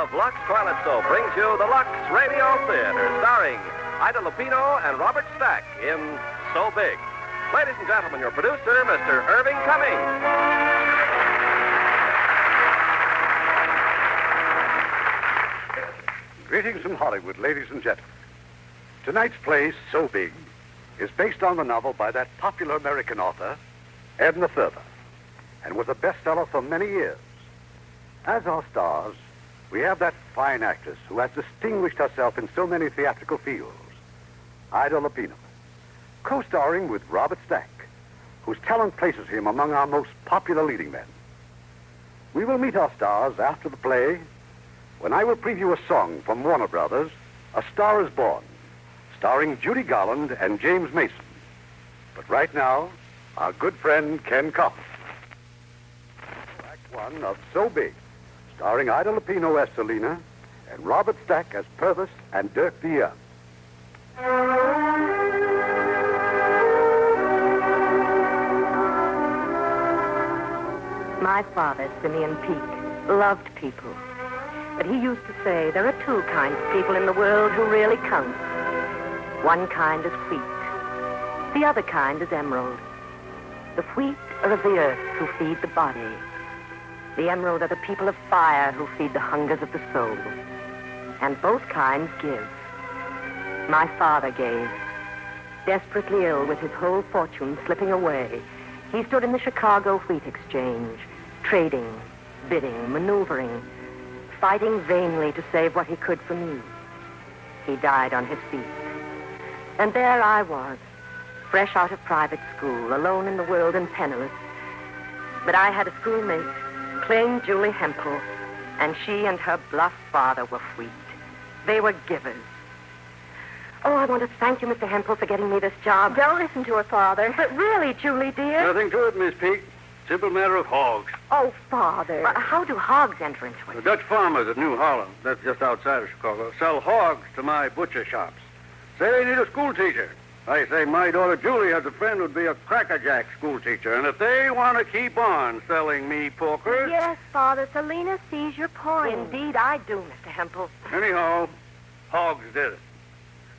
of Lux Toilet Soap brings you the Lux Radio Theater, starring Ida Lupino and Robert Stack in So Big. Ladies and gentlemen, your producer, Mr. Irving Cummings. Greetings from Hollywood, ladies and gentlemen. Tonight's play, So Big, is based on the novel by that popular American author, Edna Ferber, and was a bestseller for many years. As our stars, we have that fine actress who has distinguished herself in so many theatrical fields, Ida Lupino, co-starring with Robert Stack, whose talent places him among our most popular leading men. We will meet our stars after the play, when I will preview a song from Warner Brothers, A Star Is Born, starring Judy Garland and James Mason. But right now, our good friend Ken Coffin. Act one of So Big, starring Ida Lupino as Selena and Robert Stack as Purvis and Dirk DeYoung. My father, Simeon Peake, loved people. But he used to say there are two kinds of people in the world who really count. One kind is wheat. The other kind is emerald. The wheat are of the earth who feed the body. The emerald are the people of fire who feed the hungers of the soul. And both kinds give. My father gave. Desperately ill with his whole fortune slipping away, he stood in the Chicago Wheat Exchange, trading, bidding, maneuvering, fighting vainly to save what he could for me. He died on his feet. And there I was, fresh out of private school, alone in the world and penniless. But I had a schoolmate, plain Julie Hempel, and she and her bluff father were wheat. They were givers. Oh, I want to thank you, Mr. Hempel, for getting me this job. Don't listen to her, Father. But really, Julie, dear. Nothing to it, Miss Peake. Simple matter of hogs. Oh, Father. How do hogs enter into it? The Dutch farmers at New Holland, that's just outside of Chicago, sell hogs to my butcher shops. Say they need a school teacher. I say my daughter Julie has a friend who'd be a crackerjack school teacher, and if they want to keep on selling me porkers... Yes, Father, Selena sees your point. Indeed, I do, Mr. Hempel. Anyhow, hogs did it.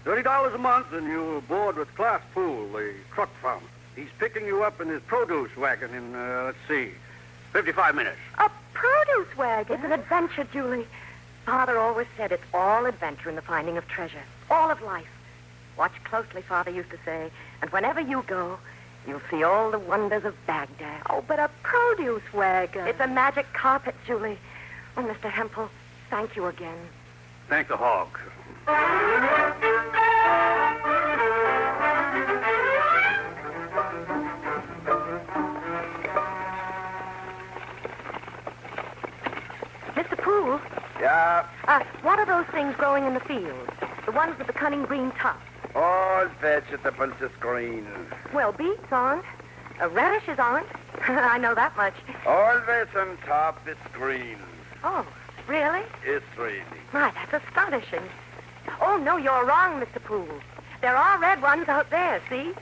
$30 a month, and you're aboard with Class Poole, the truck farmer. He's picking you up in his produce wagon in, 55 minutes. A produce wagon? It's an adventure, Julie. Father always said it's all adventure in the finding of treasure. All of life. Watch closely, Father used to say, and whenever you go, you'll see all the wonders of Baghdad. Oh, but a produce wagon. It's a magic carpet, Julie. Oh, Mr. Hempel, thank you again. Thank the hog. Mr. Poole? Yeah? What are those things growing in the field? The ones with the cunning green tops? All vegetables is green. Well, beets aren't. Radishes aren't. I know that much. Always on top is green. Oh, really? It's really. My, that's astonishing. Oh, no, you're wrong, Mr. Poole. There are red ones out there, see?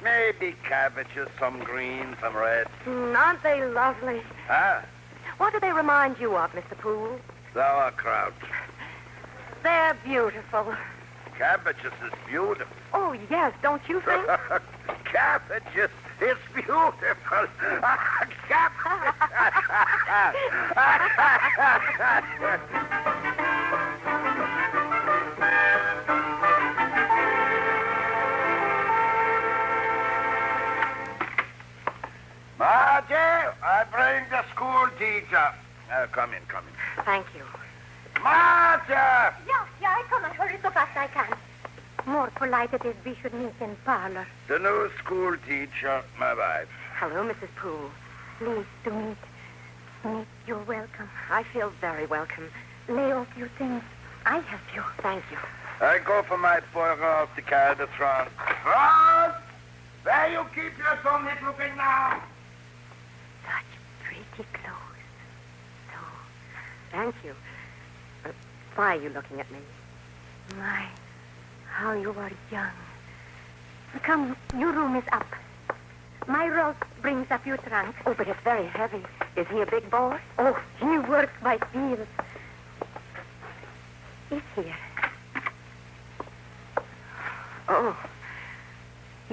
Maybe cabbages, some green, some red. Aren't they lovely? Ah, What do they remind you of, Mr. Poole? sauerkraut. They're beautiful. Cabbages is beautiful. Oh, yes, don't you think? Cabbages is beautiful. Margie, I bring the school teacher. Come in. Thank you. Margie! Yeah, I come and hurry so fast I can. More polite it is we should meet in parlor. The new school teacher, my wife. Hello, Mrs. Poole. Pleased to meet. You're welcome. I feel very welcome. Lay off your things. I help you. Thank you. I go for my burger off to carry the trunk. Franz! Where you keep your son looking now? Such pretty clothes. So, Thank you. Why are you looking at me? my, how you are young. Come, your room is up. My Rolf brings up your trunk. Oh, but it's very heavy. Is he a big boy? Oh, he works by fields.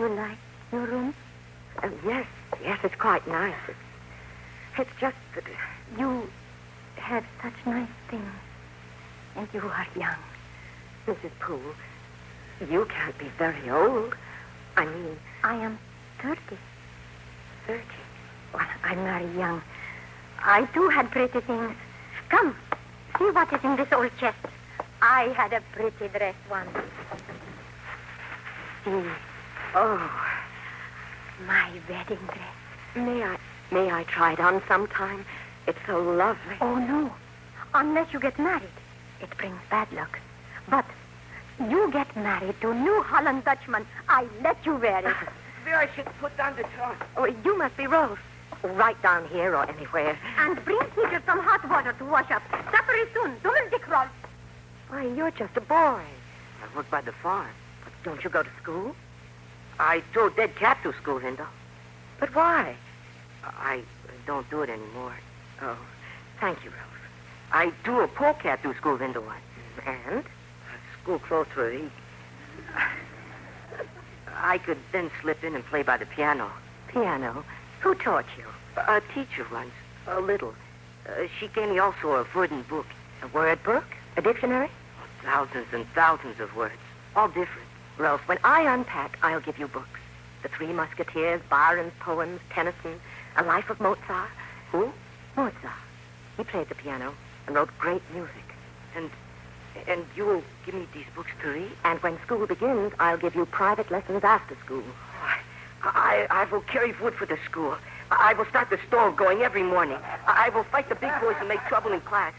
You like your room? Yes, it's quite nice. It's just that... You have such nice things. And you are young. Mrs. Poole, you can't be very old. I mean... I am 30. 30. Well, I'm very young. I too had pretty things. Come, see what is in this old chest. I had a pretty dress once. See. Oh, My wedding dress. may I try it on sometime? It's so lovely. Oh, no. Unless you get married. It brings bad luck. But you get married to New Holland Dutchman. I let you wear it. Where I should put down the trunk. Oh, you must be Rose. Right down here or anywhere. And bring Peter some hot water to wash up. Supper is soon. Don't Dick Roll. Why, you're just a boy. I work by the farm. But don't you go to school? I throw dead cat to school, Linda. But why? I don't do it anymore. Oh, thank you, Rose. I do a polecat to school, Linda, once. And? School closed for a week. I could then slip in and play by the piano. Piano? Who taught you? A teacher once. A little. She gave me also a wooden book. A word book? A dictionary? Oh, thousands and thousands of words. All different. Ralph, when I unpack, I'll give you books. The Three Musketeers, Byron's poems, Tennyson, A Life of Mozart. Who? Mozart. He played the piano and wrote great music. And you will give me these books to read? And when school begins, I'll give you private lessons after school. I will carry wood for the school. I will start the stove going every morning. I will fight the big boys and make trouble in class.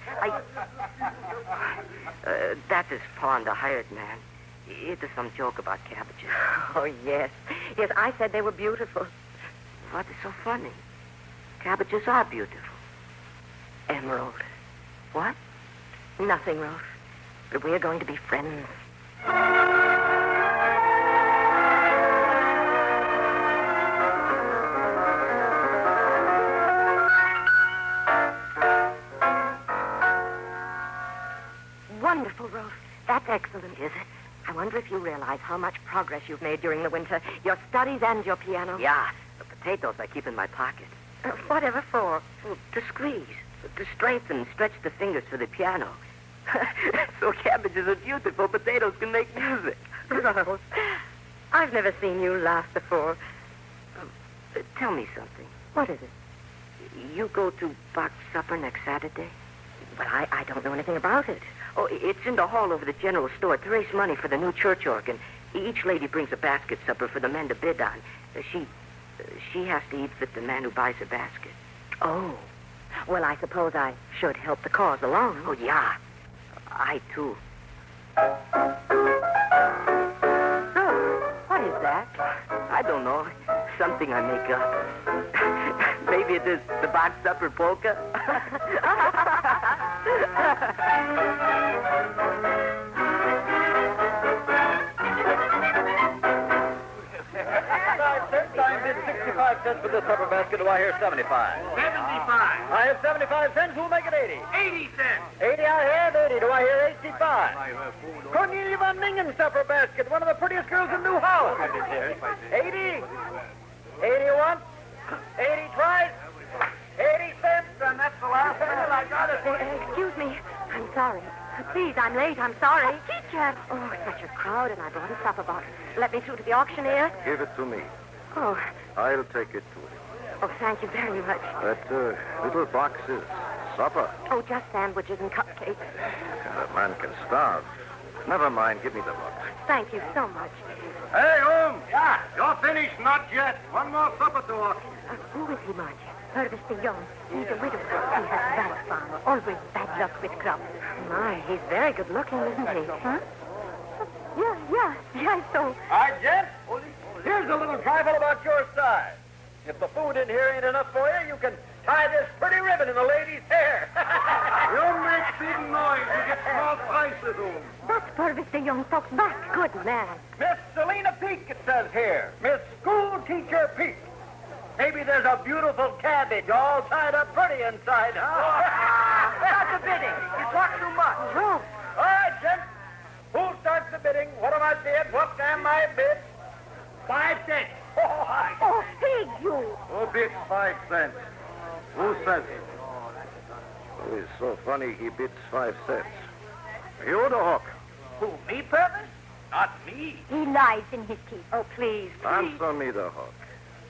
That is Pawn, the hired man. It is some joke about cabbages. Oh, yes. Yes, I said they were beautiful. What is so funny? Cabbages are beautiful. Emerald. What? Nothing, Rose. But we're going to be friends. Wonderful, Rose. That's excellent, is it? I wonder if you realize how much progress you've made during the winter. Your studies and your piano. Yeah. The potatoes I keep in my pocket. Whatever for? Well, to squeeze. To strengthen and stretch the fingers for the piano. So cabbages are beautiful. Potatoes can make music. Rose, I've never seen you laugh before. Tell me something. What is it? You go to box supper next Saturday? Well, I don't know anything about it. Oh, it's in the hall over the general store to raise money for the new church organ. Each lady brings a basket supper for the men to bid on. She has to eat with the man who buys a basket. Oh. Well, I suppose I should help the cause along. Oh, yeah. I, too. Oh, what is that? I don't know. Something I make up. Maybe it is the box supper polka. I bid 65 cents for this supper basket. Do I hear 75? 75. I have 75 cents. Who'll make it 80? 80 cents. 80 I have. 80. Do I hear 85? Cornelia Van Mingen's supper basket. One of the prettiest girls in New Holland. 80. 81. 80 twice. 80 cents. And that's the last one. I got it. Excuse me. I'm sorry. Please, I'm late. I'm sorry. Teacher. Oh, such a crowd, and I brought a supper box. Let me through to the auctioneer. Give it to me. Oh, I'll take it to him. oh, thank you very much. That little box is supper. Oh, just sandwiches and cupcakes. A man can starve. Never mind. Give me the box. Thank you so much. Hey, Holmes. Yeah? You're finished? Not yet. One more supper to auction. Who is he, Margie? Purvis de Jong. He's a widower. He has a bad farm. Always bad luck with crops. My, he's very good looking, isn't he? Huh? Yeah, so... All right, gents. Here's a little trifle about your size. If the food in here ain't enough for you, you can tie this pretty ribbon in the lady's hair. You make big noise. You get small prices, Holmes. That's Purvis de Jong talks back. Good man. Miss Selena Peak, it says here. Miss School Teacher Peak. Maybe there's a beautiful cabbage all tied up pretty inside, huh? Start the bidding. You talk too much. Rose. All right, gents. Who starts the bidding? What am I bid? What am I bid? 5 cents. bids 5 cents? Who says it? Oh, it's so funny he bids 5 cents. You the hook. Who, me, Purvis? Not me. He lies in his teeth. Oh, please. Answer me the hook.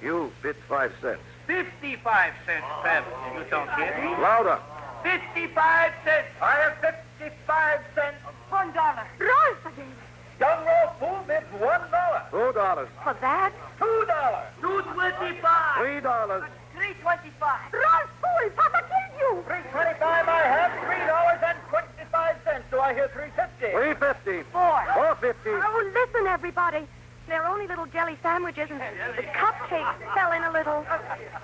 You bid 5 cents. 55 cents, Purvis. You don't hear me? Louder. 55 cents. I have 55 cents. $1. Rolf again. Young Rolf Fool bids $1. $2. For that? $2. $2.25. $3. $3.25. Rolf, fool! Papa killed you! $3.25 I have. $3.25. Do I hear $3.50? $3.50. $4. $4.50. Oh, listen, everybody. They're only little jelly sandwiches, and the cupcakes fell in a little.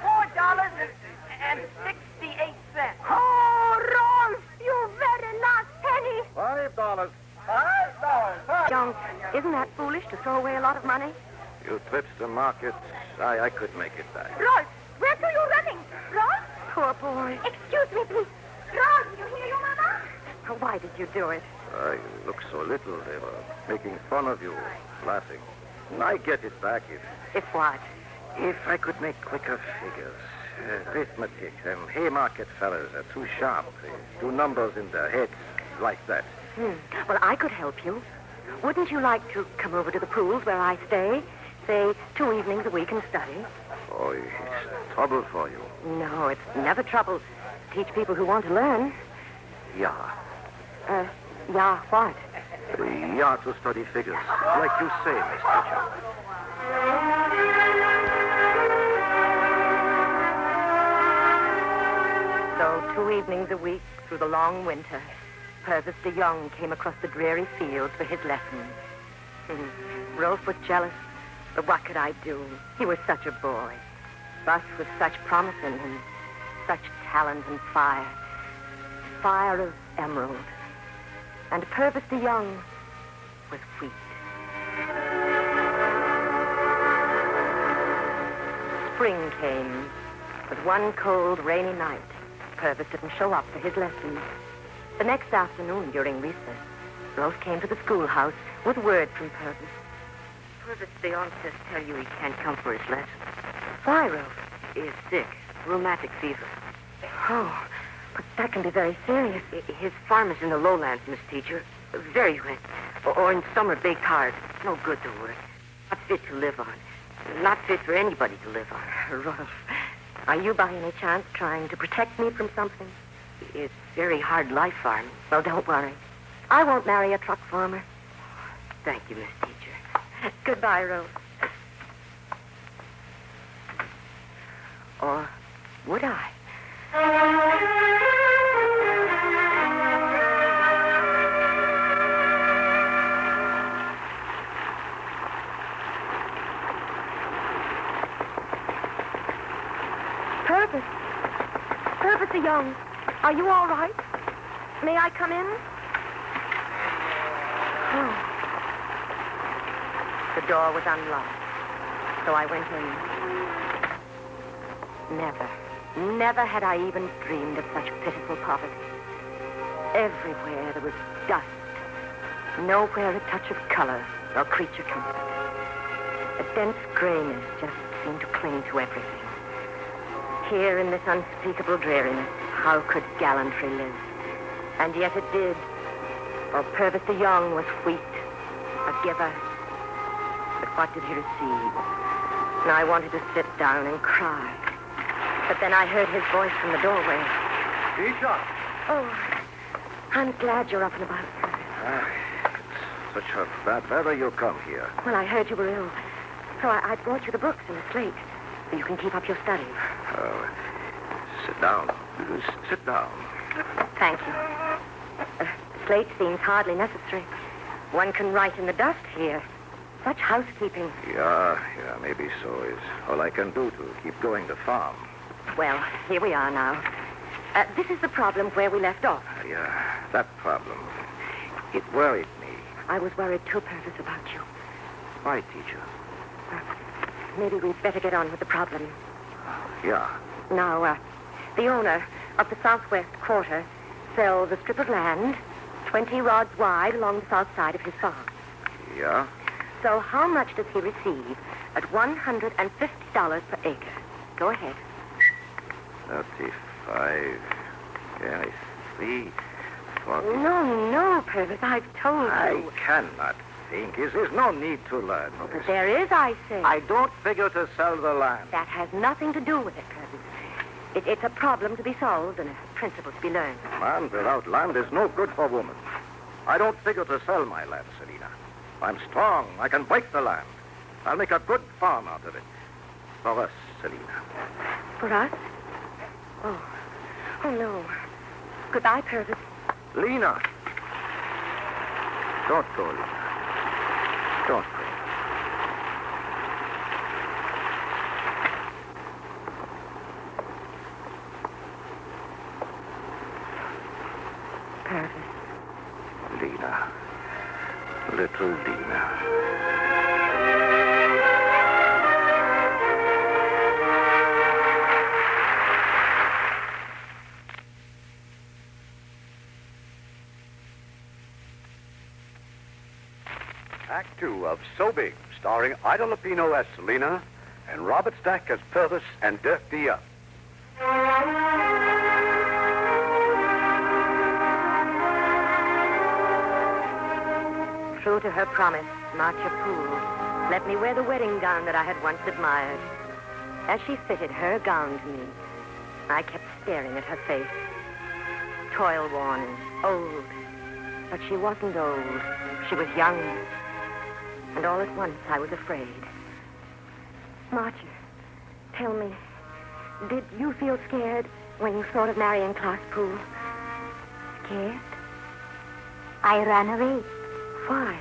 $4.68. Oh, Rolf, you very last penny. $5. $5. Young, isn't that foolish to throw away a lot of money? You trips the market. I could make it back. Rolf, where are you running? Rolf? Poor boy. Excuse me, please. Rolf, you hear your mama? Why did you do it? You look so little. They were making fun of you, laughing. I get it back If what? if I could make quicker figures. Arithmetic. Them Haymarket fellas are too sharp. They do numbers in their heads like that. Well, I could help you. Wouldn't you like to come over to the pools where I stay? Say, 2 evenings a week and study? Oh, it's trouble for you. No, it's never trouble. Teach people who want to learn. Yeah. Yeah, what? Yeah, to study figures. Like you say, Miss Teacher. So 2 evenings a week through the long winter, Purvis de Young came across the dreary fields for his lessons. Rolf was jealous, but what could I do? He was such a boy. Thus with such promise in him, such talent and fire. Fire of emerald. And Purvis de Young was wheat. Spring came. But one cold, rainy night, Purvis didn't show up for his lessons. The next afternoon, during recess, Rolf came to the schoolhouse with word from Purvis. Purvis de Young says tell you he can't come for his lesson. Why, Rolf? He is sick. Rheumatic fever. Oh, but that can be very serious. His farm is in the lowlands, Miss Teacher. Very wet. Or in summer baked hard. No good to work. Not fit to live on. Not fit for anybody to live on. Rolf, are you by any chance trying to protect me from something? It's very hard life farming. Well, don't worry. I won't marry a truck farmer. Thank you, Miss Teacher. Goodbye, Rolf. Or would I? Purvis de Young, are you all right? May I come in? Oh. The door was unlocked, so I went in. Never had I even dreamed of such pitiful poverty. Everywhere there was dust. Nowhere a touch of color or creature comfort. A dense grayness just seemed to cling to everything. Here in this unspeakable dreariness, how could gallantry live? And yet it did. For Purvis de Young was wheat, a giver. But what did he receive? And I wanted to sit down and cry. But then I heard his voice from the doorway. Teacher! Oh, I'm glad you're up and about. It's such a bad weather you come here. Well, I heard you were ill. So I brought you the books and the slate. So you can keep up your studies. Sit down. Sit down. Thank you. The slate seems hardly necessary. One can write in the dust here. Such housekeeping. Yeah, maybe so is all I can do to keep going the farm. Well, here we are now. This is the problem where we left off. Yeah, that problem. It worried me. I was worried too, Purvis, about you. Why, teacher? Maybe we'd better get on with the problem. Yeah. Now, the owner of the southwest quarter sells a strip of land 20 rods wide along the south side of his farm. Yeah? So how much does he receive at $150 per acre? Go ahead. 35. Yeah, I see. 40. No, Purvis. I've told you. I cannot think. There's no need to learn. Oh, but there is, I say. I don't figure to sell the land. That has nothing to do with it, Purvis. It's a problem to be solved and a principle to be learned. Man without land is no good for woman. I don't figure to sell my land, Selina. I'm strong. I can break the land. I'll make a good farm out of it. For us, Selina. For us? Oh, no. Goodbye, Purvis. Lena. Don't go, Lena. Don't go. Purvis. Lena. Little Lena. Act 2 of So Big, starring Ida Lupino as Selena and Robert Stack as Purvis and Dirk Diaz. True to her promise, Marcia Poole let me wear the wedding gown that I had once admired. As she fitted her gown to me, I kept staring at her face. Toil-worn and old. But she wasn't old. She was young. And all at once, I was afraid. Marcia, tell me, did you feel scared when you thought of marrying Class Poole? Scared? I ran away. Why?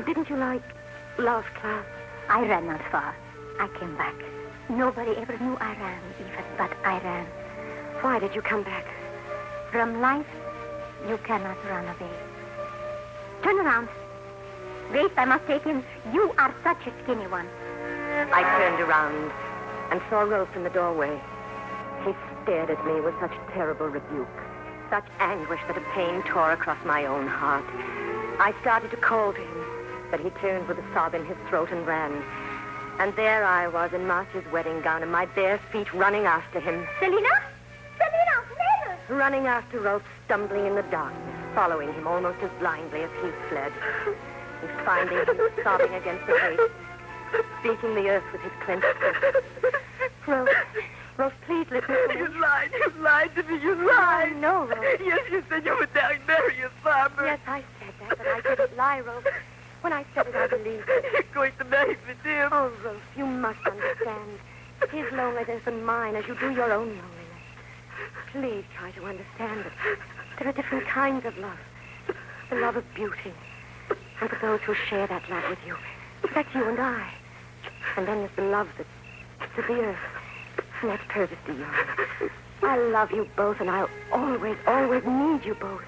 Didn't you love Class? I ran not far. I came back. Nobody ever knew I ran, even, but I ran. Why did you come back? From life, you cannot run away. Turn around. Wait, I must take him. You are such a skinny one. I turned around and saw Rolf in the doorway. He stared at me with such terrible rebuke, such anguish that a pain tore across my own heart. I started to call to him, but he turned with a sob in his throat and ran. And there I was in Marcia's wedding gown and my bare feet running after him. Selina? Selina, never! Running after Rolf, stumbling in the darkness, following him almost as blindly as he fled. And finding him sobbing against the gate, beating the earth with his clenched fist. Rolf, please listen to me. You lied to me, you lied. No, Rolf. Yes, you said you would marry a farmer. Yes, I said that, but I didn't lie, Rolf. When I said it, I believed it. You're going to marry with him. Oh, Rolf, you must understand. His loneliness and mine as you do your own loneliness. Please try to understand that there are different kinds of love. The love of beauty. And for those who share that love with you. That's you and I. And then there's the love that's to the earth. And that's Purvis de Jong. I love you both, and I'll always, always need you both.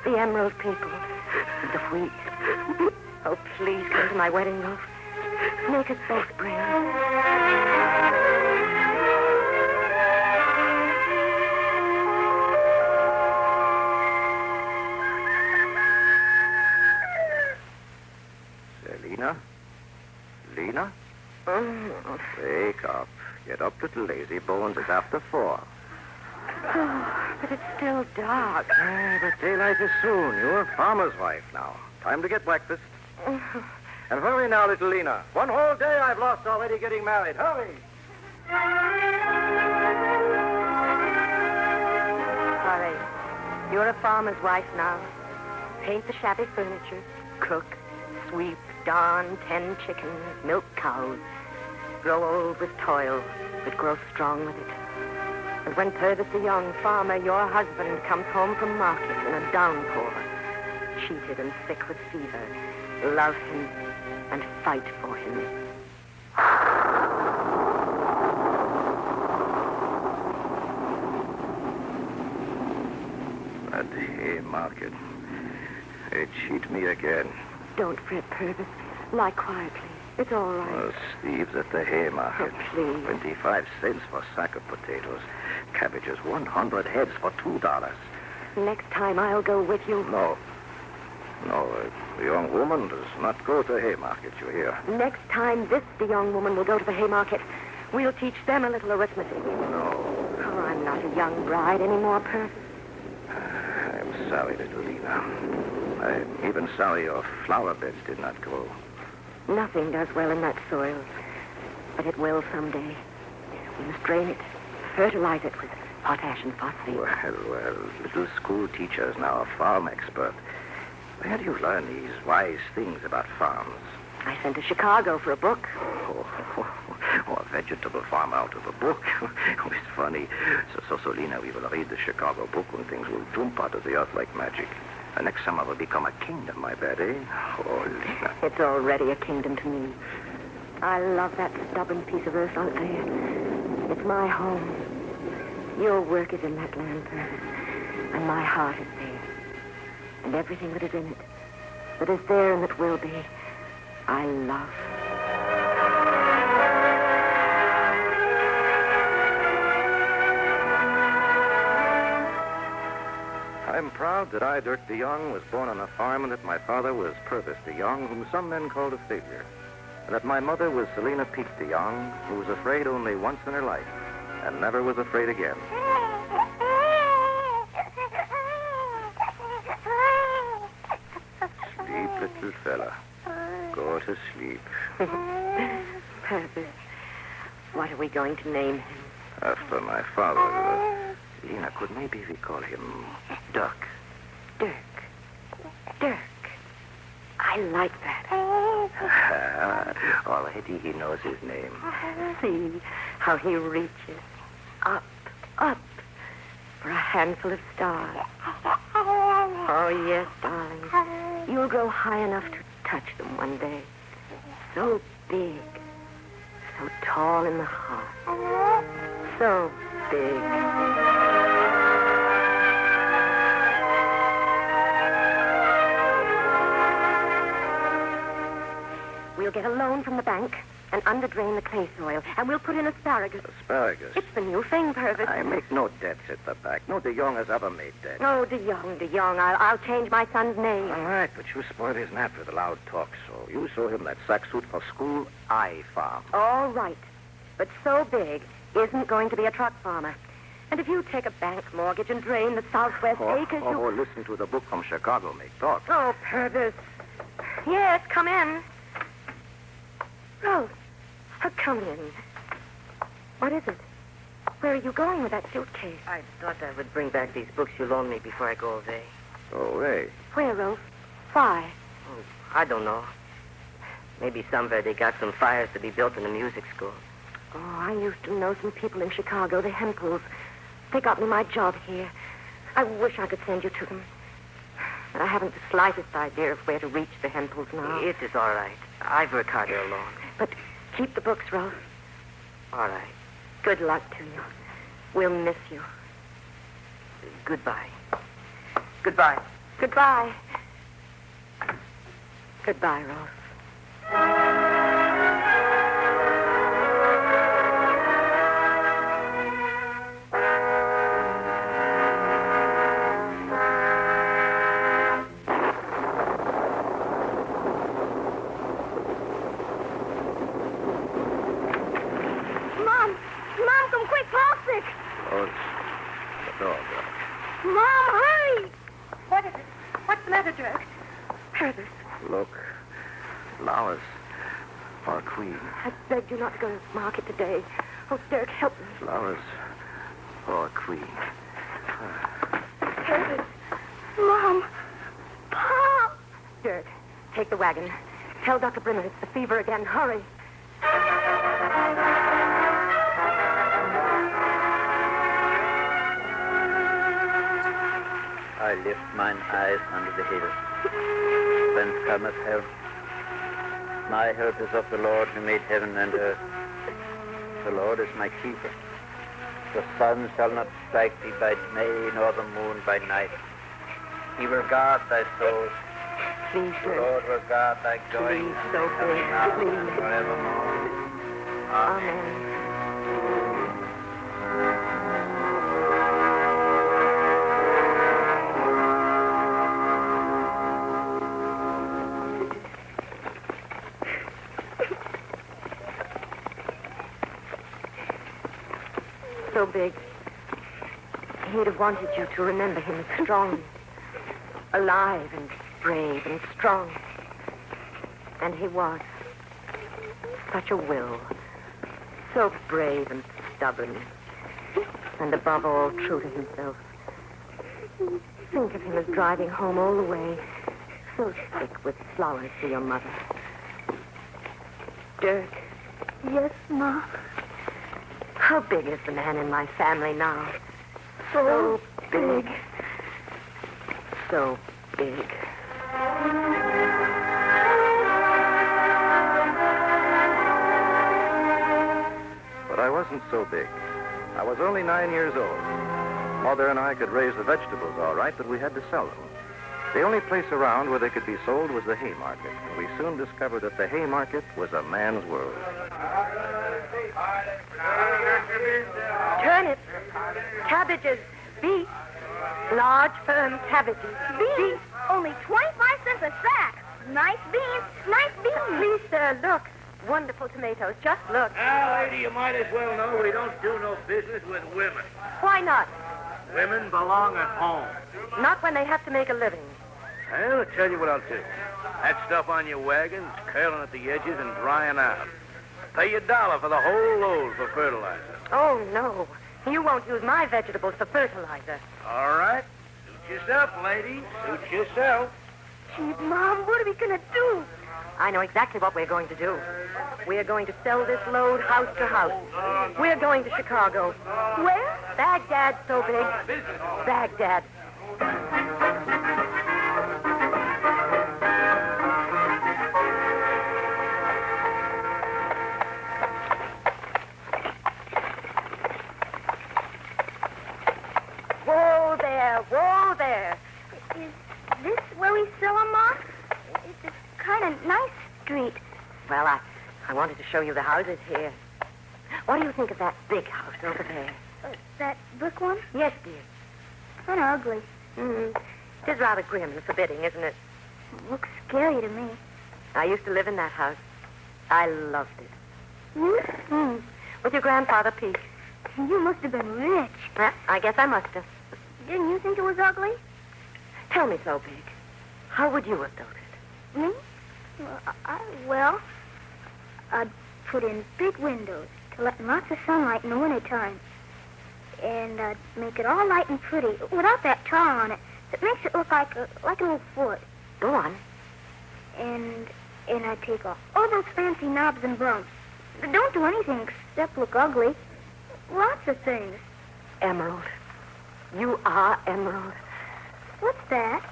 The emerald people and the wheat. Oh, please come to my wedding, Rolf. Make us both brave. Selina? Lena? Wake up. Get up, little lazy bones. It's after 4. Oh, but it's still dark. But daylight is soon. You're a farmer's wife now. Time to get breakfast. And hurry now, little Lena. One whole day I've lost already getting married. Hurry! Hurry. You're a farmer's wife now. Paint the shabby furniture. Cook, sweep, darn, tend chickens, milk cows. Grow old with toil, but grow strong with it. And when Purvis the young farmer, your husband, comes home from market in a downpour, cheated and sick with fever, love him and fight for him. That Haymarket. They cheat me again. Don't fret, Purvis. Lie quietly. It's all right. Those thieves at the Haymarket. Oh, please. 25 cents for a sack of potatoes. Cabbages, 100 heads for $2. Next time I'll go with you. No, a young woman does not go to Haymarket, you hear? Next time, this the young woman will go to the Haymarket We'll teach them a little arithmetic. No. Oh, I'm not a young bride anymore, Purvis. I'm sorry, little Lena. I'm even sorry your flower beds did not grow. Nothing does well in that soil, but it will someday. We must drain it, fertilize it with potash and phosphate. Well, little school teacher is now a farm expert. Where do you learn these wise things about farms? I sent to Chicago for a book. Oh, a vegetable farmer out of a book. Oh, it's funny. So, Lena, we will read the Chicago book and things will jump out of the earth like magic. And next summer will become a kingdom, I bet, eh? Oh, Lena. It's already a kingdom to me. I love that stubborn piece of earth out there. It's my home. Your work is in that land, Purvis, and my heart is there. And everything that is in it, that is there and that will be, I love. I'm proud that I, Dirk DeYoung, was born on a farm and that my father was Purvis DeYoung, whom some men called a failure. And that my mother was Selena Peake DeYoung, who was afraid only once in her life and never was afraid again. Sleep, little fella. Go to sleep. Purvis, what are we going to name him? After my father, Lena, could maybe we call him Dirk? Dirk. Dirk. I like that. Already he knows his name. See how he reaches up, up for a handful of stars. Oh, yes, darling. You'll grow high enough to touch them one day. So big. So tall in the heart. So big. We'll get a loan from the bank and underdrain the clay soil, and we'll put in asparagus. Asparagus? It's the new thing, Purvis. I make no debts at the back. No DeYoung has ever made debts. Oh, DeYoung. I'll change my son's name. All right, but you spoiled his nap with a loud talk, so you show him that sack suit for school, I farm. All right. But so big isn't going to be a truck farmer. And if you take a bank mortgage and drain the southwest acres, you... listen to the book from Chicago, make talk. Oh, Purvis. Yes, come in. Rose, come in. What is it? Where are you going with that suitcase? I thought I would bring back these books you loaned me before I go away. Away? Where, Rose? Why? Oh, I don't know. Maybe somewhere they got some fires to be built in the music school. Oh, I used to know some people in Chicago, the Hempels. They got me my job here. I wish I could send you to them. But I haven't the slightest idea of where to reach the Hempels now. It is all right. I've worked harder alone. But keep the books, Rose. All right. Good luck to you. We'll miss you. Goodbye. Goodbye. Goodbye. Goodbye, Rose. Oh, it's the dog. Mom, hurry! What is it? What's the matter, Dirk? Purvis, Look, flowers for a queen. I begged you not to go to market today. Oh, Dirk, help me. Flowers for a queen. Purvis. Mom. Pop. Dirk, take the wagon. Tell Dr. Brimmer it's the fever again. Hurry. I lift mine eyes unto the hills. Whence cometh help? My help is of the Lord who made heaven and earth. The Lord is my keeper. The sun shall not strike thee by day, nor the moon by night. He will guard thy soul. Please, The Dirk. Lord will guard thy going Please, and so thy coming please, out please. forevermore. Amen. Amen. So big. He'd have wanted you to remember him strong, alive and brave and strong. And he was. Such a will. So brave and stubborn. And above all, true to himself. Think of him as driving home all the way, so thick with flowers for your mother. Dirk. Yes, Ma. How big is the man in my family now? So big. So big. But I wasn't so big. I was only 9 years old. Mother and I could raise the vegetables all right, but we had to sell them. The only place around where they could be sold was the Haymarket, and we soon discovered that the Haymarket was a man's world. Turnips, cabbages, beets, large, firm cabbages. Beans. Only 25 cents a sack. Nice beans. Nice beans. Please, sir, look. Wonderful tomatoes. Just look. Now, lady, you might as well know we don't do no business with women. Why not? Women belong at home. Not when they have to make a living. I'll tell you what I'll do. That stuff on your wagon's curling at the edges and drying out. Pay you $1 for the whole load for fertilizer. Oh, no. You won't use my vegetables for fertilizer. All right. Suit yourself, lady. Suit yourself. Gee, Mom, what are we going to do? I know exactly what we're going to do. We're going to sell this load house to house. We're going to Chicago. Where? Baghdad's so big. Baghdad. Whoa there, whoa there. Is this where we sell them, Mom? It's a kind of nice street. Well, I wanted to show you the houses here. What do you think of that big house over there? That brick one? Yes, dear. Kind of ugly. It is rather grim and forbidding, isn't it? Looks scary to me. I used to live in that house. I loved it. You? With your grandfather, Pete. You must have been rich. Well, I guess I must have. Didn't you think it was ugly? Tell me, so big. How would you have built it? Me? Well, I'd put in big windows to let in lots of sunlight in the wintertime. And I'd make it all light and pretty without that tar on it. It makes it look like an old foot. Go on. And I'd take off all those fancy knobs and bumps. Don't do anything except look ugly. Lots of things. Emerald. You are Emerald. What's that?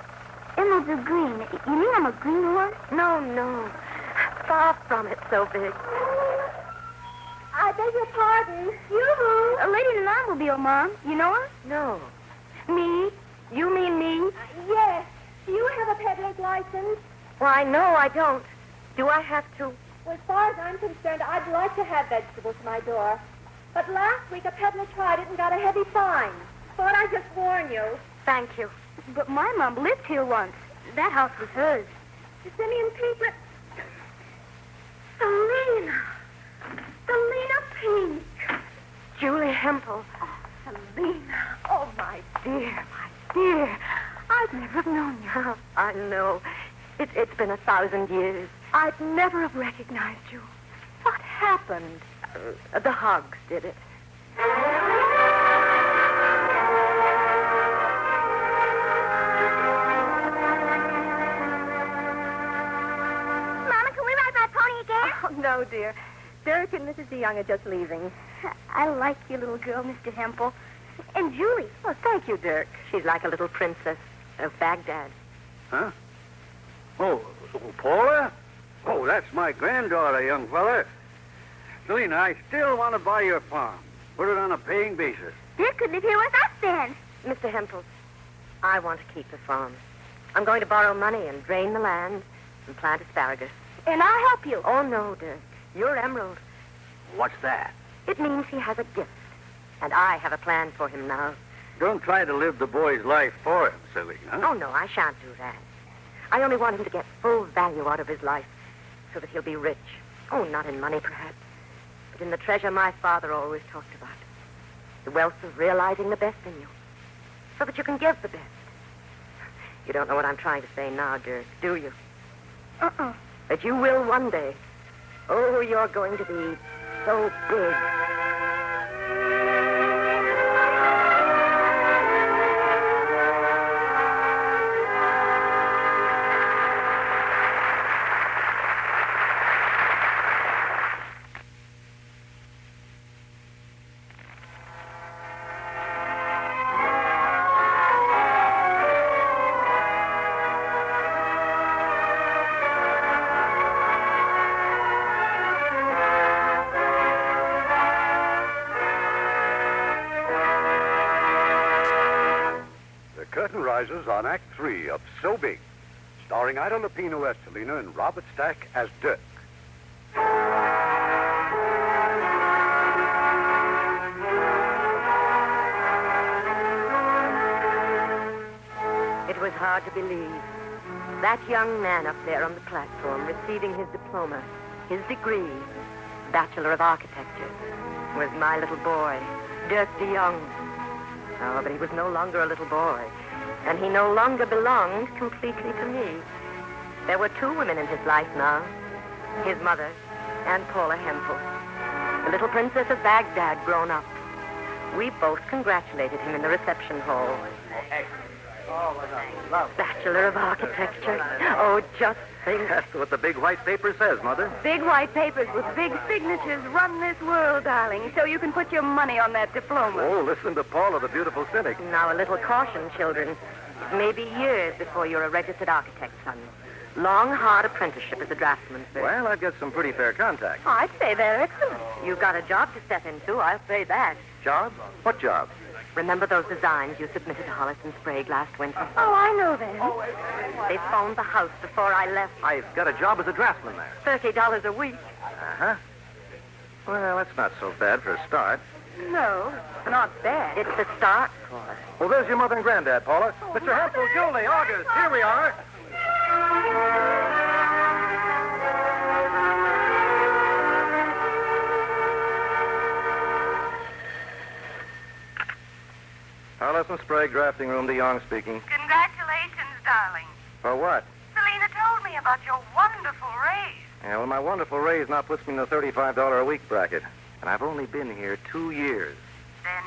Emeralds are green. You mean I'm a green one? No. Far from it, so big. I beg your pardon. Yoo-hoo. A lady in an automobile, Mom. You know her? No. Me? You mean me? Yes. Do you have a peddler's license? Why, no, I don't. Do I have to? Well, as far as I'm concerned, I'd like to have vegetables to my door. But last week a peddler tried it and got a heavy fine. Thought I'd just warn you. Thank you. But my mom lived here once. That house was hers. Simeon Pete. Selena Pink. Julie Hempel. Oh, Selena. Oh, my Dear, my dear. I'd never have known you. I know. It's been 1,000 years. I'd never have recognized you. What happened? The hogs did it. Mama, can we ride my pony again? Oh, no, dear. Dirk and Mrs. DeYoung are just leaving. I like your little girl, Mr. Hempel. And Julie. Oh, thank you, Dirk. She's like a little princess of Baghdad. Huh? Oh, Paula? Oh, that's my granddaughter, young fella. Selena, I still want to buy your farm. Put it on a paying basis. Dirk could live here with us then. Mr. Hempel, I want to keep the farm. I'm going to borrow money and drain the land and plant asparagus. And I'll help you. Oh, no, Dirk. You're Emerald. What's that? It means he has a gift. And I have a plan for him now. Don't try to live the boy's life for him, Selena. Oh, no, I shan't do that. I only want him to get full value out of his life so that he'll be rich. Oh, not in money, perhaps, but in the treasure my father always talked about. the wealth of realizing the best in you, so that you can give the best. You don't know what I'm trying to say now, Dirk, do you? Uh-uh. That you will one day. Oh, you're going to be so big. Curtain rises on Act 3 of So Big, starring Ida Lupino as Selena and Robert Stack as Dirk. It was hard to believe. That young man up there on the platform receiving his diploma, his degree, Bachelor of Architecture, was my little boy, Dirk de Jong. Oh, but he was no longer a little boy, and he no longer belonged completely to me. There were two women in his life now, his mother and Paula Hempel, the little princess of Baghdad grown up. We both congratulated him in the reception hall. Bachelor of Architecture. Oh, just think. That's what the big white paper says, Mother. Big white papers with big signatures run this world, darling, so you can put your money on that diploma. Oh, listen to Paula, the beautiful cynic. Now, a little caution, children. It may be years before you're a registered architect, son. Long, hard apprenticeship as a draftsman first. Well, I've got some pretty fair contacts. Oh, I'd say they're excellent. You've got a job to step into, I'll say that. Job? What job? Remember those designs you submitted to Hollis and Sprague last winter? Oh, I know them. They phoned the house before I left. I've got a job as a draftsman there. $30 a week. Uh-huh. Well, that's not so bad for a start. No, not bad. It's the start for us. Well, there's your mother and granddad, Paula. Mr. Hansel, Julie, August, here we are. Hollis and Sprague, drafting room, de Jong speaking. Congratulations, darling. For what? Selena told me about your wonderful raise. Yeah, well, my wonderful raise now puts me in the $35 a week bracket. And I've only been here 2 years. Then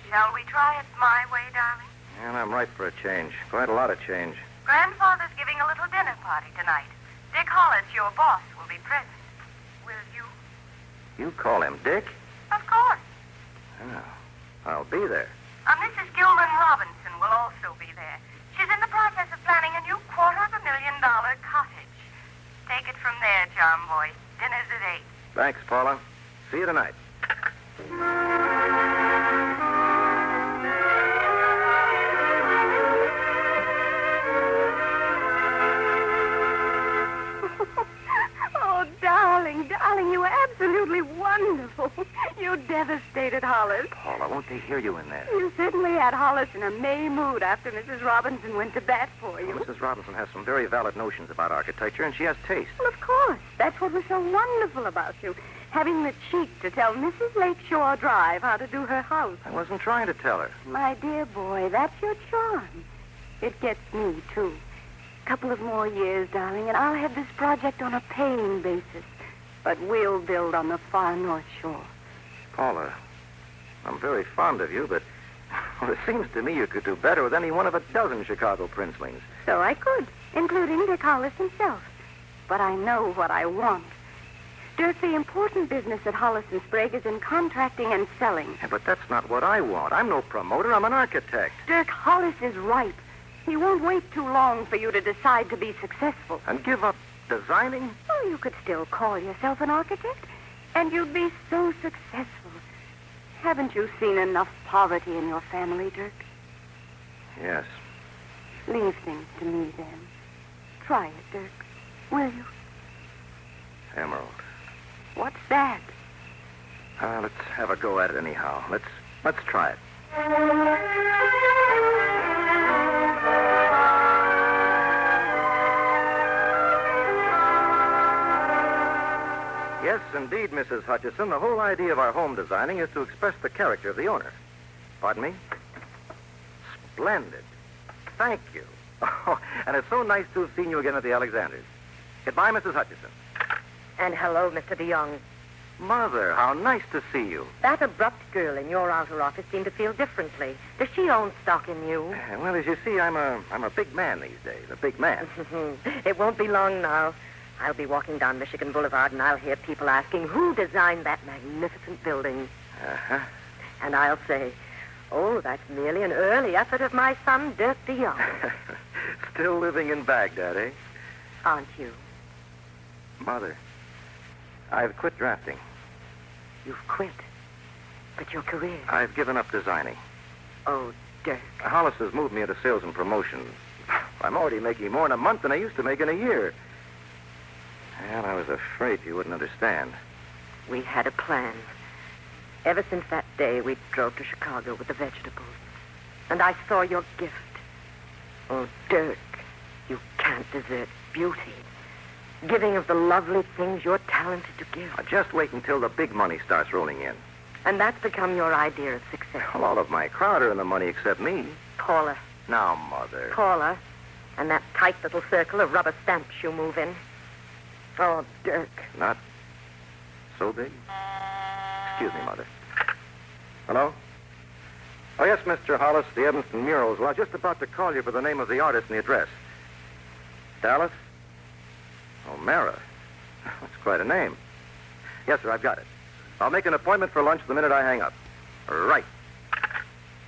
shall we try it my way, darling? And I'm ripe for a change. Quite a lot of change. Grandfather's giving a little dinner party tonight. Dick Hollis, your boss, will be present. Will you? You call him Dick? Of course. Oh, I'll be there. Mrs. Gilman Robinson will also be there. She's in the process of planning a new $250,000 cottage. Take it from there, John boy. Dinner's at 8. Thanks, Paula. See you tonight. Oh, darling, you were absolutely wonderful. You devastated Hollis. Paula, won't they hear you in there? You certainly had Hollis in a May mood after Mrs. Robinson went to bat for you. Well, Mrs. Robinson has some very valid notions about architecture, and she has taste. Well, of course. That's what was so wonderful about you. Having the cheek to tell Mrs. Lakeshore Drive how to do her house. I wasn't trying to tell her. My dear boy, that's your charm. It gets me, too. A couple of more years, darling, and I'll have this project on a paying basis. But we'll build on the far North Shore. Paula, I'm very fond of you, but well, it seems to me you could do better with any one of a dozen Chicago princelings. So I could, including Dick Hollis himself. But I know what I want. Dirk, the important business at Hollis and Sprague is in contracting and selling. Yeah, but that's not what I want. I'm no promoter. I'm an architect. Dirk, Hollis is ripe. He won't wait too long for you to decide to be successful. And give up designing? Oh, you could still call yourself an architect, and you'd be so successful. Haven't you seen enough poverty in your family, Dirk? Yes. Leave things to me, then. Try it, Dirk. Will you? Emerald. What's that? Let's have a go at it anyhow. Let's try it. Yes, indeed, Mrs. Hutchison. The whole idea of our home designing is to express the character of the owner. Pardon me? Splendid. Thank you. Oh, and it's so nice to have seen you again at the Alexanders. Goodbye, Mrs. Hutchison. And hello, Mr. DeYoung. Mother, how nice to see you. That abrupt girl in your outer office seemed to feel differently. Does she own stock in you? Well, as you see, I'm a big man these days. A big man. It won't be long now. I'll be walking down Michigan Boulevard, and I'll hear people asking, who designed that magnificent building? Uh-huh. And I'll say, oh, that's merely an early effort of my son, Dirk DeYoung. Still living in Baghdad, eh? Aren't you? Mother, I've quit drafting. You've quit? But your career? I've given up designing. Oh, Dirk. Hollis has moved me into sales and promotion. I'm already making more in a month than I used to make in a year. Well, I was afraid you wouldn't understand. We had a plan. Ever since that day, we drove to Chicago with the vegetables. And I saw your gift. Oh, Dirk, you can't desert beauty. Giving of the lovely things you're talented to give. Just wait until the big money starts rolling in. And that's become your idea of success. Well, all of my crowd are in the money except me. Paula. Now, Mother. Paula. And that tight little circle of rubber stamps you move in. Oh, Dirk. Not so big? Excuse me, Mother. Hello? Oh, yes, Mr. Hollis, the Evanston murals. Well, I was just about to call you for the name of the artist and the address. Dallas? O'Mara. That's quite a name. Yes, sir, I've got it. I'll make an appointment for lunch the minute I hang up. Right.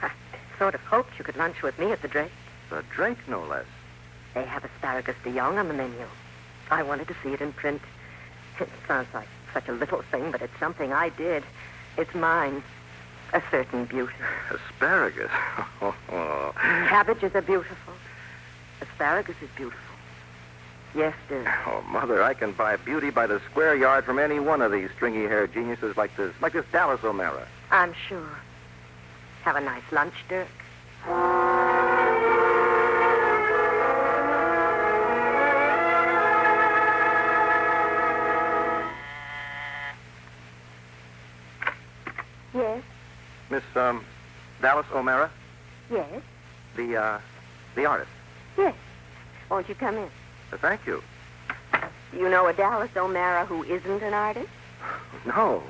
I sort of hoped you could lunch with me at the Drake. The Drake, no less. They have asparagus DeYoung on the menu. I wanted to see it in print. It sounds like such a little thing, but it's something I did. It's mine. A certain beauty. Asparagus? Cabbages are beautiful. Asparagus is beautiful. Yes, dear. Oh, Mother, I can buy beauty by the square yard from any one of these stringy-haired geniuses like this Dallas O'Mara. I'm sure. Have a nice lunch, Dirk. Yes? Miss, Dallas O'Mara? Yes? The artist. Yes. Won't you come in? Thank you. You know a Dallas O'Mara who isn't an artist? No.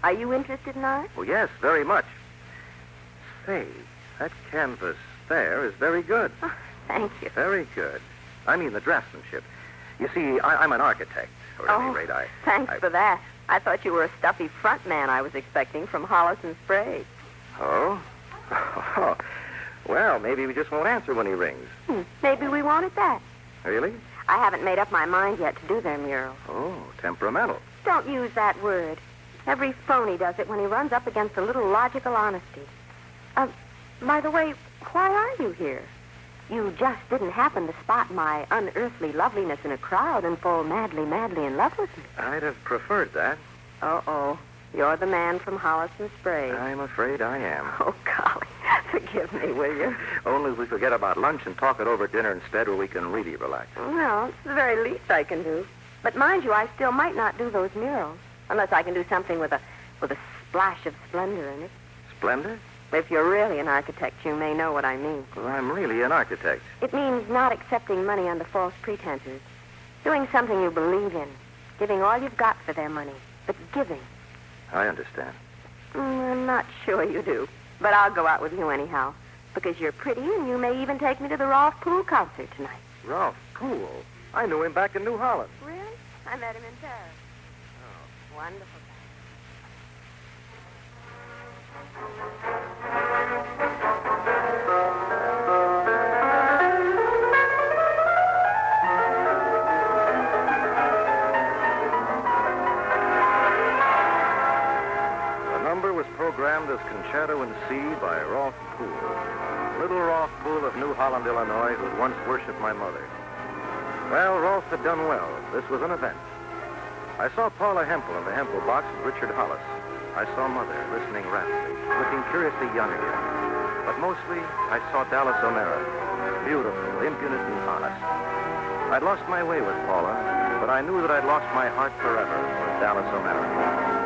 Are you interested in art? Oh, yes, very much. Say, that canvas there is very good. Oh, thank you. Very good. I mean the draftsmanship. You see, I'm an architect. Or at any rate, thanks for that. I thought you were a stuffy front man I was expecting from Hollis and Sprague. Oh? Well, maybe we just won't answer when he rings. Maybe we won't at that. Really? I haven't made up my mind yet to do their mural. Oh, temperamental. Don't use that word. Every phony does it when he runs up against a little logical honesty. By the way, why are you here? You just didn't happen to spot my unearthly loveliness in a crowd and fall madly, madly in love with me. I'd have preferred that. Uh-oh. You're the man from Hollis and Sprague. I'm afraid I am. Oh, golly. Forgive me, will you? Only if we forget about lunch and talk it over at dinner instead where we can really relax. Well, it's the very least I can do. But mind you, I still might not do those murals. Unless I can do something with a splash of splendor in it. Splendor? If you're really an architect, you may know what I mean. Well, I'm really an architect. It means not accepting money under false pretenses. Doing something you believe in. Giving all you've got for their money. But giving. I understand. I'm not sure you do. But I'll go out with you anyhow. Because you're pretty and you may even take me to the Rolf Poole concert tonight. Rolf Poole? I knew him back in New Holland. Really? I met him in Paris. Oh, wonderful. Programmed as Concerto in C by Rolf Poole. Little Rolf Poole of New Holland, Illinois, who had once worshipped my mother. Well, Rolf had done well. This was an event. I saw Paula Hempel in the Hempel box with Richard Hollis. I saw Mother listening rapidly, looking curiously young again. But mostly, I saw Dallas O'Mara, beautiful, impudent, and honest. I'd lost my way with Paula, but I knew that I'd lost my heart forever with Dallas O'Mara.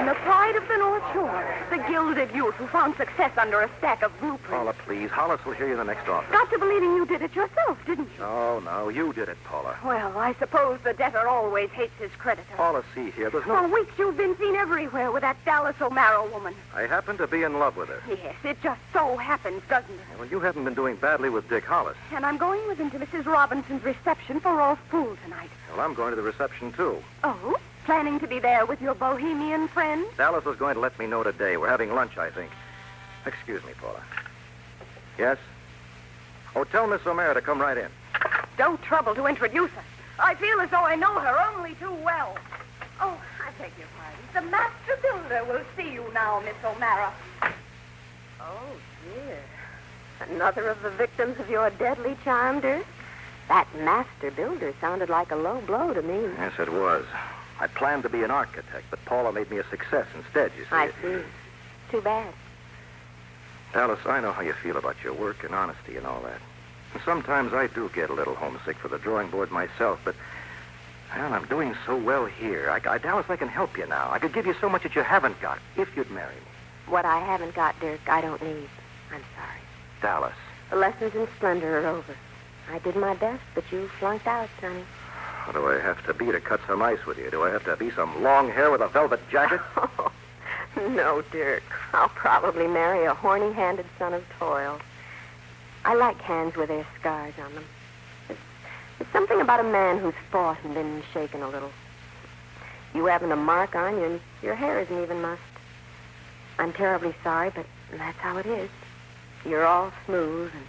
The pride of the North Shore. The gilded youth who found success under a stack of blueprints. Paula, please. Hollis will hear you in the next office. Got to believing you did it yourself, didn't you? No, you did it, Paula. Well, I suppose the debtor always hates his creditor. Paula, see here, there's no... For weeks you've been seen everywhere with that Dallas O'Mara woman. I happen to be in love with her. Yes, it just so happens, doesn't it? Well, you haven't been doing badly with Dick Hollis. And I'm going with him to Mrs. Robinson's reception for Rolf Poole tonight. Well, I'm going to the reception, too. Oh? Planning to be there with your bohemian friend? Dallas is going to let me know today. We're having lunch, I think. Excuse me, Paula. Yes? Oh, tell Miss O'Mara to come right in. Don't trouble to introduce us. I feel as though I know her only too well. Oh, I beg your pardon. The master builder will see you now, Miss O'Mara. Oh, dear. Another of the victims of your deadly charm, Dirk? That master builder sounded like a low blow to me. Yes, it was. I planned to be an architect, but Paula made me a success instead, you see. I see. Too bad. Dallas, I know how you feel about your work and honesty and all that. And sometimes I do get a little homesick for the drawing board myself, but, well, I'm doing so well here. Dallas, I can help you now. I could give you so much that you haven't got if you'd marry me. What I haven't got, Dirk, I don't need. I'm sorry. Dallas. The lessons in splendor are over. I did my best, but you flunked out, Sonny. What do I have to be to cut some ice with you? Do I have to be some long hair with a velvet jacket? Oh, no, Dirk. I'll probably marry a horny-handed son of toil. I like hands with their scars on them. There's something about a man who's fought and been shaken a little. You haven't a mark on you, and your hair isn't even mussed. I'm terribly sorry, but that's how it is. You're all smooth, and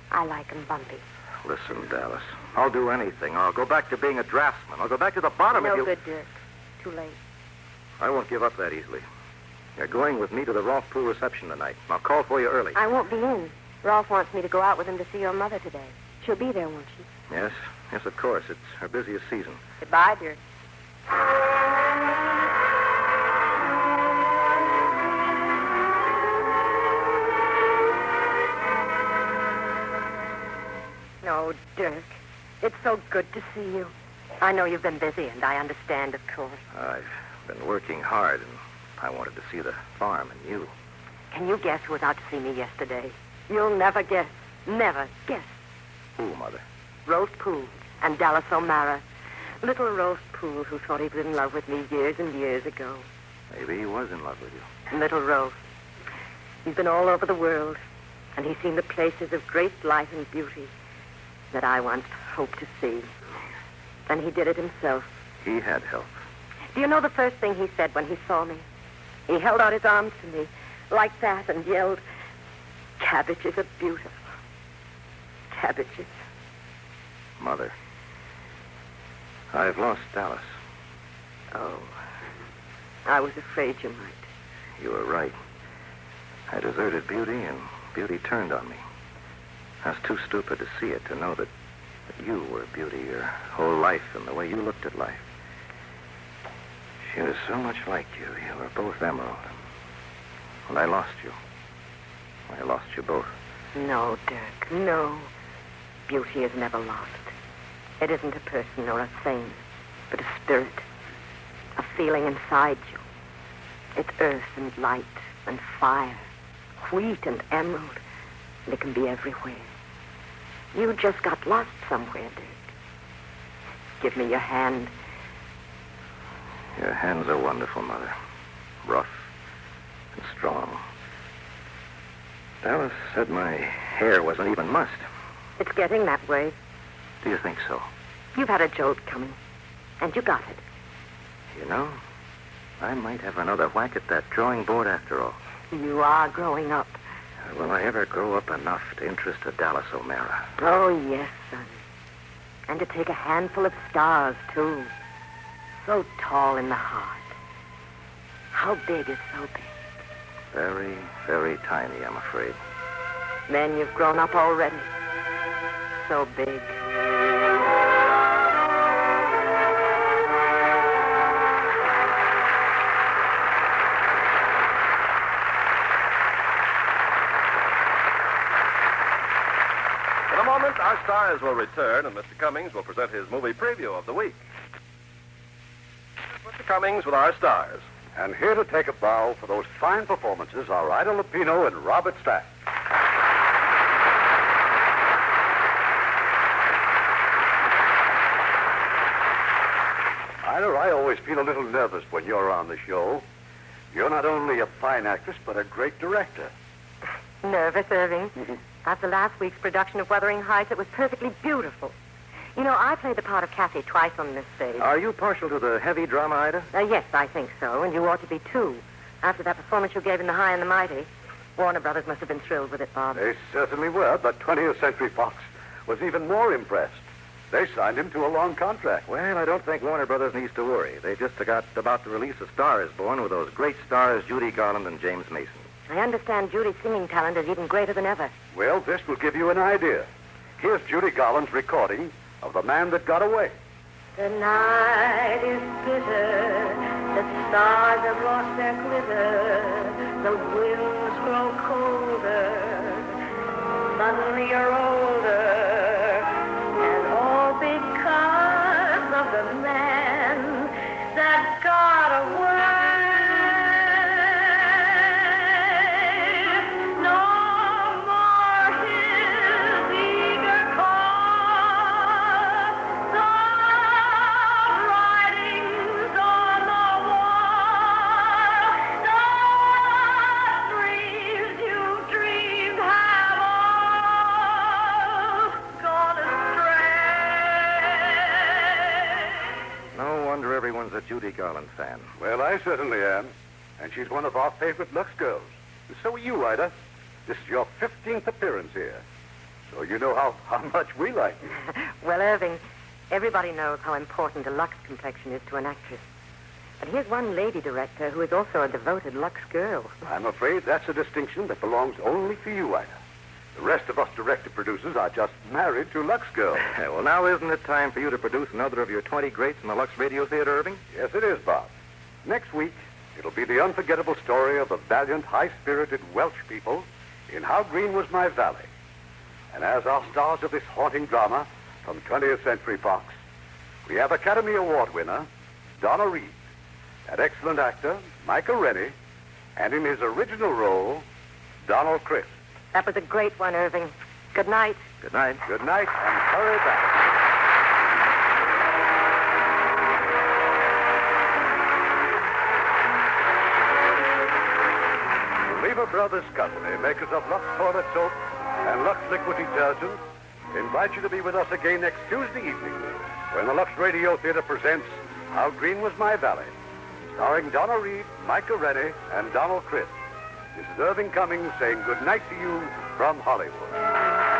I like 'em bumpy. Listen, Dallas, I'll do anything. I'll go back to being a draftsman. I'll go back to the bottom No if you... good, Dirk. Too late. I won't give up that easily. You're going with me to the Rolf Poole reception tonight. I'll call for you early. I won't be in. Rolf wants me to go out with him to see your mother today. She'll be there, won't she? Yes, of course. It's her busiest season. Goodbye, Dirk. No, Dirk. It's so good to see you. I know you've been busy, and I understand, of course. I've been working hard, and I wanted to see the farm and you. Can you guess who was out to see me yesterday? You'll never guess. Never guess. Who, Mother? Rolf Poole and Dallas O'Mara. Little Rolf Poole, who thought he was in love with me years and years ago. Maybe he was in love with you. Little Rolf. He's been all over the world, and he's seen the places of great light and beauty that I once hoped to see. And he did it himself. He had help. Do you know the first thing he said when he saw me? He held out his arms to me like that and yelled, "Cabbages are beautiful. Cabbages." Mother, I've lost Dallas. Oh, I was afraid you might. You were right. I deserted beauty, and beauty turned on me. I was too stupid to see it, to know that you were beauty your whole life and the way you looked at life. She was so much like you. You were both emerald. And I lost you. I lost you both. No, Dirk, no. Beauty is never lost. It isn't a person or a thing, but a spirit, a feeling inside you. It's earth and light and fire, wheat and emerald, and it can be everywhere. You just got lost somewhere, Dirk. Give me your hand. Your hands are wonderful, Mother. Rough and strong. Dallas said my hair wasn't even mussed. It's getting that way. Do you think so? You've had a jolt coming, and you got it. You know, I might have another whack at that drawing board after all. You are growing up. Will I ever grow up enough to interest a Dallas O'Mara? Oh, yes, son. And to take a handful of stars, too. So tall in the heart. How big is so big? Very, very tiny, I'm afraid. Then you've grown up already. So big. In a moment, our stars will return, and Mr. Cummings will present his movie preview of the week. With Mr. Cummings with our stars. And here to take a bow for those fine performances are Ida Lupino and Robert Stack. Ida, I always feel a little nervous when you're on the show. You're not only a fine actress, but a great director. Nervous, Irving? After last week's production of Wuthering Heights, it was perfectly beautiful. You know, I played the part of Cassie twice on this stage. Are you partial to the heavy drama, Ida? Yes, I think so, and you ought to be, too. After that performance you gave in The High and the Mighty. Warner Brothers must have been thrilled with it, Bob. They certainly were, but 20th Century Fox was even more impressed. They signed him to a long contract. Well, I don't think Warner Brothers needs to worry. They just got about to release A Star is Born with those great stars Judy Garland and James Mason. I understand Judy's singing talent is even greater than ever. Well, this will give you an idea. Here's Judy Garland's recording of The Man That Got Away. The night is bitter, the stars have lost their glitter, the winds grow colder, suddenly you're older, and all because of the man that got away. Everyone's a Judy Garland fan. Well, I certainly am. And she's one of our favorite Lux girls. And so are you, Ida. This is your 15th appearance here. So you know how much we like you. Well, Irving, everybody knows how important a Lux complexion is to an actress. But here's one lady director who is also a devoted Lux girl. I'm afraid that's a distinction that belongs only to you, Ida. The rest of us director-producers are just married to Lux girls. Well, now isn't it time for you to produce another of your 20 greats in the Lux Radio Theater, Irving? Yes, it is, Bob. Next week, it'll be the unforgettable story of the valiant, high-spirited Welsh people in How Green Was My Valley. And as our stars of this haunting drama from 20th Century Fox, we have Academy Award winner Donna Reed, that excellent actor Micah Rennie, and in his original role, Donald Crisp. That was a great one, Irving. Good night. Good night. Good night, and hurry back. The Lever Brothers Company, makers of Lux Toilet Soap and Lux Liquid Detergent, invite you to be with us again next Tuesday evening when the Lux Radio Theater presents How Green Was My Valley, starring Donna Reed, Micah Rennie, and Donald Crisp. This is Irving Cummings saying good night to you from Hollywood.